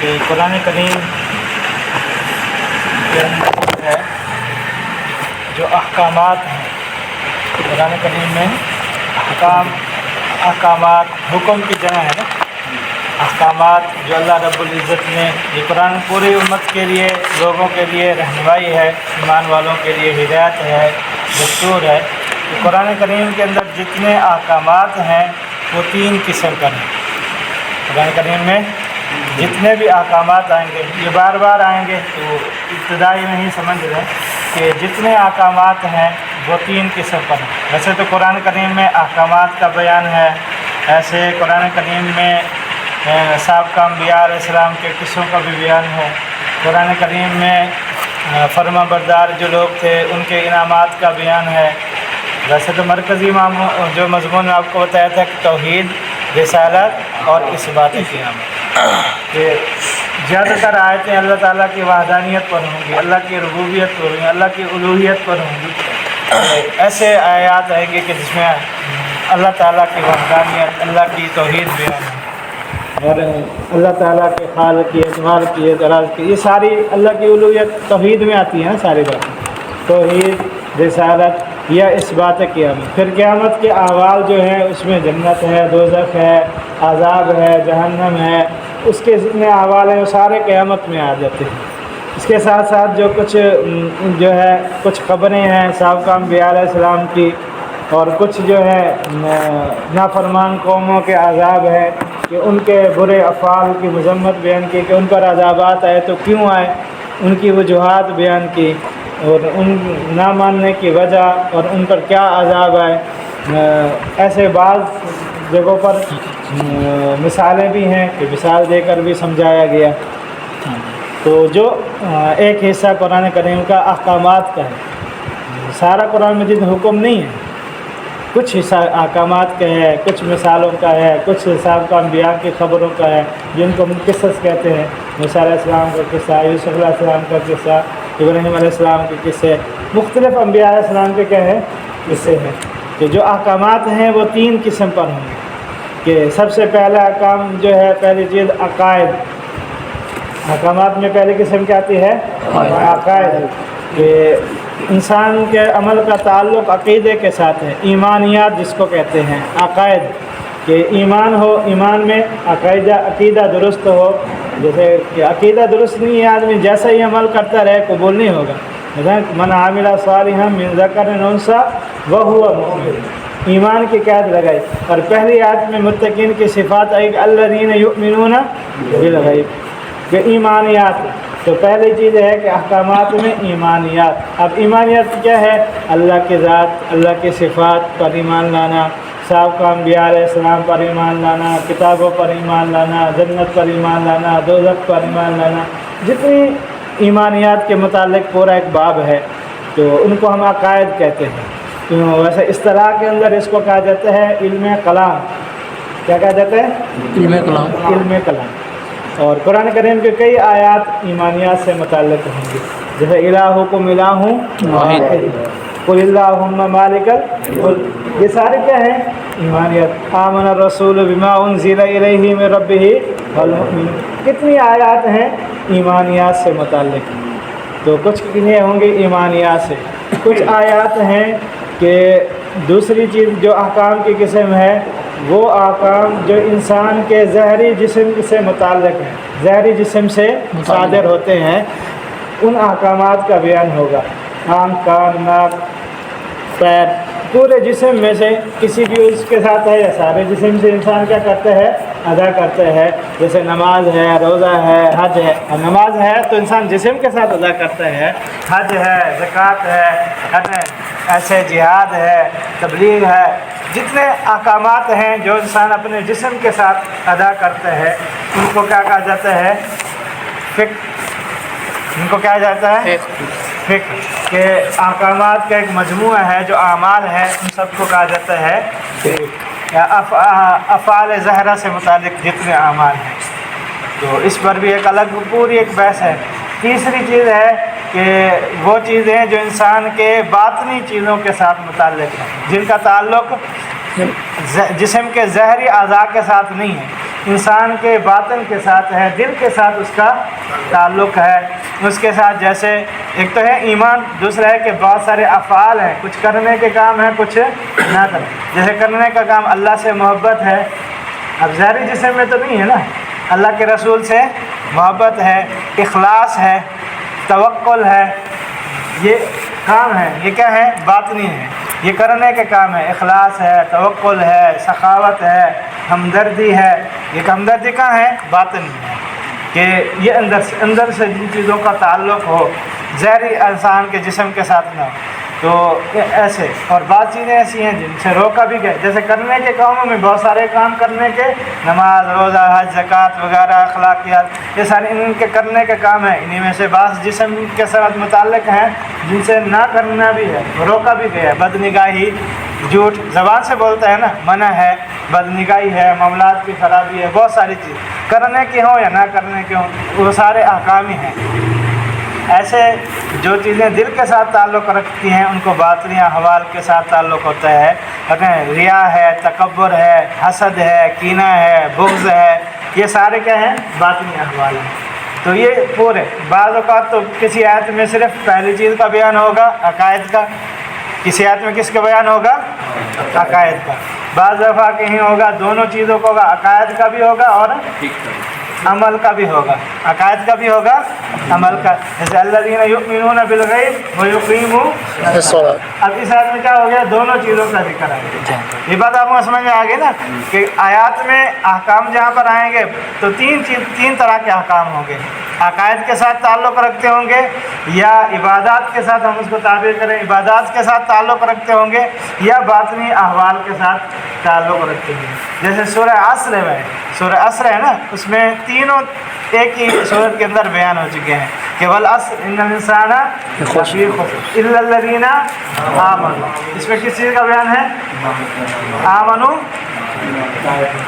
کہ قرآن کریم کے اندر ہے جو احکامات ہیں، قرآن کریم میں احکامات حکم کی جمع ہے نا، احکامات جو اللہ رب العزت نے، یہ قرآن پوری امت کے لیے، لوگوں کے لیے رہنمائی ہے، ایمان والوں کے لیے ہدایت ہے، دستور ہے۔ تو قرآن کریم کے اندر جتنے احکامات ہیں وہ 3 قسم کا ہیں۔ قرآن کریم میں جتنے بھی احکامات آئیں گے، یہ بار بار آئیں گے، تو ابتدائی میں ہی سمجھ لیں کہ جتنے احکامات ہیں وہ 3 قسم پر ہیں۔ ویسے تو قرآن کریم میں احکامات کا بیان ہے، ایسے قرآن کریم میں سابقہ انبیاء علیہ السلام کے قصوں کا بھی بیان ہے۔ قرآن کریم میں فرما بردار جو لوگ تھے ان کے انعامات کا بیان ہے۔ ویسے تو مرکزی جو مضمون میں آپ کو بتایا تھا کہ توحید، رسالت اور اثبات قیامت، کہ زیادہ تر آیتیں اللہ تعالیٰ کی وحدانیت پر ہوں گی، اللہ کی ربوبیت پر ہوں گی، اللہ کی الوہیت پر ہوں گی۔ ایسے آیات آئیں گے کہ جس میں اللہ تعالیٰ کی وحدانیت، اللہ کی توحید بیان ہے، اور اللہ تعالیٰ کے خالق کی، اجمال کی، اعتراض کی، یہ ساری اللہ کی الوہیت توحید میں آتی ہیں ساری باتیں، توحید، رسالت یا اثبات قیامت۔ پھر قیامت کے احوال جو ہیں اس میں جنت ہے، دوزخ ہے، عذاب ہے، جہنم ہے، اس کے جتنے احوال ہیں وہ سارے قیامت میں آ جاتے ہیں۔ اس کے ساتھ ساتھ جو کچھ خبریں ہیں سابقہ انبیاء علیہ السلام کی، اور کچھ جو ہے نافرمان قوموں کے عذاب ہے کہ ان کے برے افعال کی مذمت بیان کی کہ ان پر عذابات آئے تو کیوں آئے، ان کی وجوہات بیان کی، اور ان نہ ماننے کی وجہ اور ان پر کیا عذاب آئے۔ ایسے بعض جگہوں پر مثالیں بھی ہیں کہ مثال دے کر بھی سمجھایا گیا۔ تو جو ایک حصہ قرآن کریم کا احکامات کا ہے، سارا قرآن مجید حکم نہیں ہے، کچھ حصہ احکامات کا ہے، کچھ مثالوں کا ہے، کچھ سابقہ انبیاء کی خبروں کا ہے جن کو قصص کہتے ہیں۔ موسیٰ علیہ السلام کا قصہ، یوسف علیہ السلام کا قصہ، ابراہیم علیہ السلام کے قصے، مختلف انبیاء علیہ السلام کے کیا ہیں قصے ہیں۔ کہ جو احکامات ہیں وہ 3 قسم پر ہوں گے، کہ سب سے پہلا احکام جو ہے، پہلی چیز عقائد۔ احکامات میں پہلی قسم کیا آتی ہے؟ عقائد، کہ انسان کے عمل کا تعلق عقیدے کے ساتھ ہے، ایمانیات جس کو کہتے ہیں، عقائد، کہ ایمان ہو، ایمان میں عقیدہ درست ہو۔ جیسے کہ عقیدہ درست نہیں ہے، آدمی جیسا ہی عمل کرتا رہے قبول نہیں ہوگا۔ مثلا من عامل صالحا من ذکر او انثی وہو مؤمن، ایمان کی قید لگائی، اور پہلی آیت میں متقین کی صفات آئی کہ الذین یؤمنون بالغیب، کہ ایمانیات۔ تو پہلی چیز ہے کہ احکامات میں ایمانیات۔ اب ایمانیات کیا ہے؟ اللہ کی ذات، اللہ کی صفات پر ایمان لانا، سابقہ انبیاء علیہ السلام پر ایمان لانا، کتابوں پر ایمان لانا، جنت پر ایمان لانا، دوزخ پر ایمان لانا، جتنی ایمانیات کے متعلق پورا ایک باب ہے، تو ان کو ہم عقائد کہتے ہیں۔ تو ویسے اصطلاح کے اندر اس کو کہا جاتا ہے علم کلام۔ کیا کہا جاتا ہے؟ علم کلام۔ علم کلام۔ اور قرآن کریم کے کئی آیات ایمانیات سے متعلق ہوں گی، جیسے الہکم الہ واحد، قل اللہم مالک الملک، یہ سارے کیا ہیں؟ ایمانیات۔ آمن الرسول بما انزل الیہ من ربہ والمؤمنون، کتنی آیات ہیں ایمانیات سے متعلق۔ تو کچھ کنہیں ہوں گے ایمانیات سے، کچھ آیات ہیں کہ دوسری چیز جو احکام کی قسم ہے، وہ احکام جو انسان کے ظاہری جسم سے متعلق ہیں، ظاہری جسم سے صادر ہوتے ہیں، ان احکامات کا بیان ہوگا۔ آنکھ، کان، ناک، پیر، پورے جسم میں سے کسی بھی اس کے ساتھ ہے یا سارے جسم سے انسان کیا کرتا ہے؟ ادا کرتا ہے۔ جیسے نماز ہے، روزہ ہے، حج ہے۔ اور نماز ہے تو انسان جسم کے ساتھ ادا کرتا ہے، حج ہے، زکوٰۃ ہے، ایسے جہاد ہے، تبلیغ ہے، جتنے احکامات ہیں جو انسان اپنے جسم کے ساتھ ادا کرتا ہے ان کو کیا کہا جاتا ہے؟ فقہ۔ ان کو کیا جاتا ہے؟ فقہ، کہ احکامات کا ایک مجموعہ ہے جو اعمال ہے، ان سب کو کہا جاتا ہے افعال ظاہرہ سے متعلق جتنے اعمال ہیں۔ تو اس پر بھی ایک الگ پوری ایک بحث ہے۔ تیسری چیز ہے کہ وہ چیزیں جو انسان کے باطنی چیزوں کے ساتھ متعلق ہیں، جن کا تعلق جسم کے ظاہری اعضاء کے ساتھ نہیں ہے، انسان کے باطن کے ساتھ ہے، دل کے ساتھ اس کا تعلق ہے اس کے ساتھ۔ جیسے ایک تو ہے ایمان، دوسرا ہے کہ بہت سارے افعال ہیں، کچھ کرنے کے کام ہیں، کچھ نہ کرنے۔ جیسے کرنے کا کام اللہ سے محبت ہے، اب ظاہری جسم میں تو نہیں ہے نا، اللہ کے رسول سے محبت ہے، اخلاص ہے، توکل ہے، یہ کام ہے، یہ کیا ہے؟ باطنی ہے، یہ کرنے کے کام ہے، اخلاص ہے، توکل ہے، سخاوت ہے، ہمدردی ہے۔ یہ ہمدردی کا ہے؟ باطنی ہے، کہ یہ اندر سے جن چیزوں کا تعلق ہو، ظاہری انسان کے جسم کے ساتھ نہ ہو، تو ایسے۔ اور بعض چیزیں ایسی ہیں جن سے روکا بھی گیا، جیسے کرنے کے کاموں میں بہت سارے کام کرنے کے، نماز، روزہ، حج، زکوٰۃ وغیرہ، اخلاقیات، یہ سارے ان کے کرنے کے کام ہیں۔ انہی میں سے بعض جسم کے ساتھ متعلق ہیں جن سے نہ کرنا بھی ہے، روکا بھی گیا ہے۔ بدنگاہی، جھوٹ زبان سے بولتا ہے نا، منع ہے، بدنگاہی ہے، معاملات کی خرابی ہے، بہت ساری چیز کرنے کی ہوں یا نہ کرنے کی ہوں، وہ سارے احکام ہی ہیں۔ ایسے جو چیزیں دل کے ساتھ تعلق رکھتی ہیں ان کو باطنی احوال کے ساتھ تعلق ہوتا ہے۔ ریا ہے، تکبر ہے، حسد ہے، کینہ ہے، بغض ہے، یہ سارے کیا ہیں؟ باطنی احوال ہیں۔ تو یہ پورے بعض اوقات تو کسی آیت میں صرف پہلی چیز کا بیان ہوگا، عقائد کا، کسی آیت میں کس کا بیان ہوگا؟ عقائد کا۔ بعض دفعہ کہیں ہوگا دونوں چیزوں کو ہوگا، عقائد کا بھی ہوگا اور عمل کا بھی ہوگا، عقائد کا بھی ہوگا، عمل کا۔ جیسے الذین یؤمنون بالغیب ویقیمون الصلاۃ، اب اس آیت میں کیا ہو گیا؟ دونوں چیزوں کا ذکر ہے۔ یہ بات آپ کو سمجھ میں آ گئی نا کہ آیات میں احکام جہاں پر آئیں گے تو تین طرح کے احکام ہوں گے، عقائد کے ساتھ تعلق رکھتے ہوں گے، یا عبادات کے ساتھ، ہم اس کو تعبیر کریں عبادات کے ساتھ تعلق رکھتے ہوں گے، یا باطنی احوال کے ساتھ تعلق رکھتے ہوں گے۔ جیسے سورہ عصر ہے، سورہ عصر ہے نا، اس میں تینوں ایک ہی سورت کے اندر بیان ہو چکے ہیں کہ والعصر ان الانسان لفی خسر الا الذین آمنوا۔ اس میں کس چیز کا بیان ہے؟ آمنو،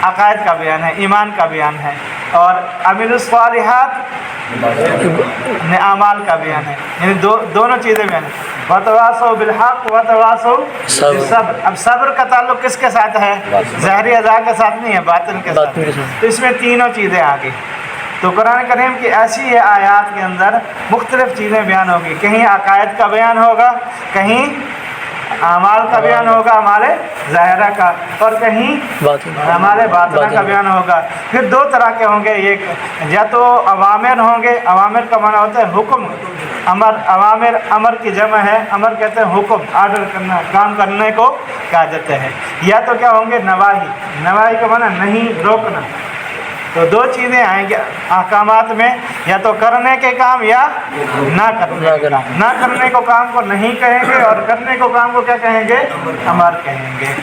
عقائد کا بیان ہے، ایمان کا بیان ہے، اور عملوا الصالحات اعمال کا بیان ہے، یعنی دونوں چیزیں بیان ہیں۔ وتواصوا بالحق وتواصوا بالصبر۔ اب صبر کا تعلق کس کے ساتھ ہے؟ ظاہری اعضاء کے ساتھ نہیں ہے، باطن کے ساتھ۔ تو اس میں تینوں چیزیں آ گئی۔ تو قرآن کریم کی ایسی آیات کے اندر مختلف چیزیں بیان ہوگی، کہیں عقائد کا بیان ہوگا، کہیں اعمال کا بیان ہوگا، ہمارے ظاہرہ کا، اور کہیں ہمارے باطنہ کا بیان ہوگا۔ پھر دو طرح کے ہوں گے، یہ یا تو اوامر ہوں گے، اوامر کا معنی ہوتا ہے حکم، اوامر امر کی جمع ہے، امر کہتے ہیں حکم، آرڈر کرنا، کام کرنے کو کہا جاتا ہے۔ یا تو کیا ہوں گے؟ نواہی، نواہی کا معنی نہیں، روکنا۔ تو دو چیزیں آئیں گے احکامات میں، یا تو کرنے کے کام یا نہ کرنے کے کام۔ نہ کرنے کو کام کو نہیں کہیں گے، اور کرنے کو کام کو کیا کہیں گے؟ امر کہیں گے۔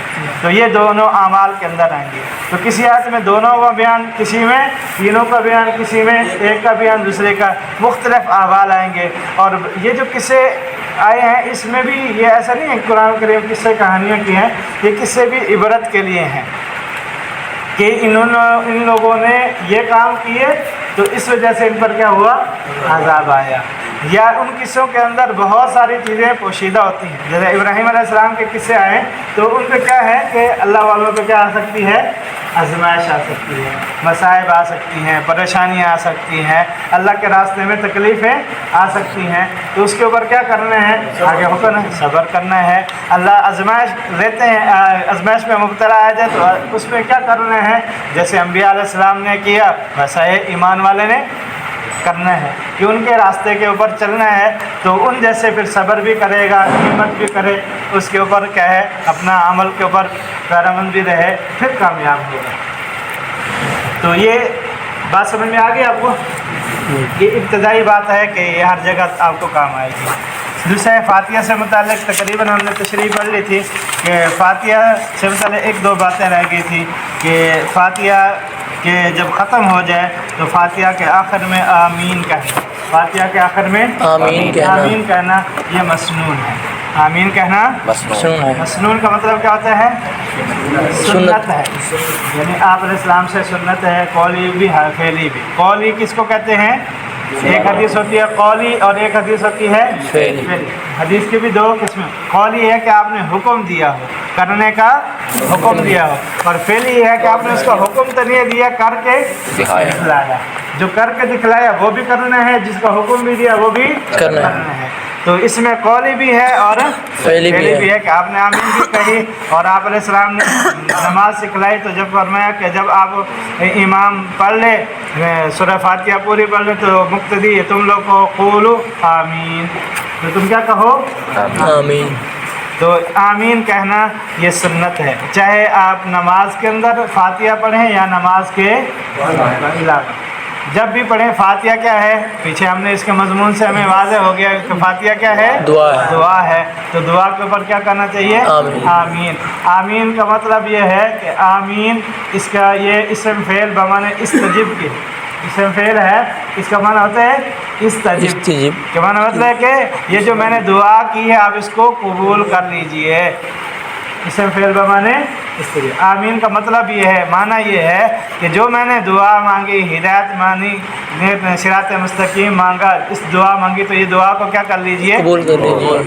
تو یہ دونوں اعمال کے اندر آئیں گے۔ تو کسی آیت میں دونوں کا بیان، کسی میں تینوں کا بیان، کسی میں ایک کا بیان، دوسرے کا، مختلف احوال آئیں گے۔ اور یہ جو قصے آئے ہیں اس میں بھی یہ ایسا نہیں ہے کہ قرآن کریم قصے کہانیاں کی ہیں، یہ قصے بھی عبرت کے لیے ہیں کہ ان لوگوں نے یہ کام کیے تو اس وجہ سے ان پر کیا ہوا؟ عذاب آیا۔ یا ان قصوں کے اندر بہت ساری چیزیں پوشیدہ ہوتی ہیں، جیسے ابراہیم علیہ السلام کے قصے آئے تو ان پہ کیا ہے کہ اللہ والوں پہ کیا آ سکتی ہے؟ آزمائش آ سکتی ہے، مصائب آ سکتی ہیں، پریشانیاں آ سکتی ہیں، اللہ کے راستے میں تکلیفیں آ سکتی ہیں، تو اس کے اوپر کیا کرنا ہے؟ آگے حکم ہے صبر کرنا ہے۔ اللہ آزمائش لیتے ہیں، آزمائش میں مبتلا آ جائے تو اس میں کیا کرنا ہے؟ جیسے انبیاء علیہ السلام نے کیا ویسا ہے ایمان والے نے کرنا ہے کہ ان کے راستے کے اوپر چلنا ہے، تو ان جیسے پھر صبر بھی کرے گا، ہمت بھی کرے، اس کے اوپر کیا ہے؟ اپنا عمل کے اوپر پیرامند بھی رہے، پھر کامیاب ہوگا۔ تو یہ بات سمجھ میں آ گئی آپ کو؟ یہ ابتدائی بات ہے کہ یہ ہر جگہ آپ کو کام آئے گی۔ دوسرا فاتحہ سے متعلق تقریباً ہم نے تشریح پڑھ لی تھی کہ فاتحہ سے متعلق ایک دو باتیں رہ گئی تھی کہ فاتحہ کہ جب ختم ہو جائے تو فاتحہ کے آخر میں آمین کہنا، فاتحہ کے آخر میں آمین کہنا یہ مسنون ہے۔ آمین کہنا مسنون کا مطلب کیا ہوتا ہے؟ سنت ہے، یعنی آپ علیہ السلام سے سنت ہے، قولی بھی ہے، فعلی بھی۔ قولی کس کو کہتے ہیں؟ ایک حدیث ہوتی ہے قولی اور ایک حدیث ہوتی ہے فعلی۔ حدیث کی بھی دو قسمیں، قولی ہے کہ آپ نے حکم دیا ہو، کرنے کا حکم دیا ہو، اور فعلی ہے کہ آپ نے اس کا حکم تو نہیں دیا، کر کے دکھلایا۔ جو کر کے دکھلایا وہ بھی کرنا ہے، جس کا حکم بھی دیا وہ بھی کرنا ہے۔ تو اس میں قولی بھی ہے اور فعلی بھی ہے کہ آپ نے آمین بھی کہی، اور آپ علیہ السلام نے نماز سکھلائی تو جب فرمایا کہ جب آپ امام پڑھ لے سورہ فاتحہ پوری پڑھ لے تو مقتدی تم لوگ کو قولو آمین، تو تم کیا کہو؟ آمین۔ تو آمین کہنا یہ سنت ہے، چاہے آپ نماز کے اندر فاتحہ پڑھیں یا نماز کے علاوہ، جب بھی پڑھیں۔ فاتحہ کیا ہے؟ پیچھے ہم نے اس کے مضمون سے ہمیں واضح ہو گیا کہ فاتحہ کیا ہے؟ دعا ہے۔ تو دعا کے اوپر کیا کرنا چاہیے؟ آمین۔ آمین کا مطلب یہ ہے کہ آمین اس کا یہ اسم فعل بمعنی استجب کے، اسم فعل ہے، اس کا معنی ہوتا ہے استجب کے معنی مطلب ہے کہ یہ جو میں نے دعا کی ہے آپ اس کو قبول کر لیجئے، اسم فعل بمعنی استجب۔ آمین کا مطلب یہ ہے، معنی یہ ہے کہ جو میں نے دعا مانگی، ہدایت مانگی، صراط مستقیم مانگا، اس دعا مانگی تو یہ دعا کو کیا کر لیجئے؟ قبول کر لیجئے۔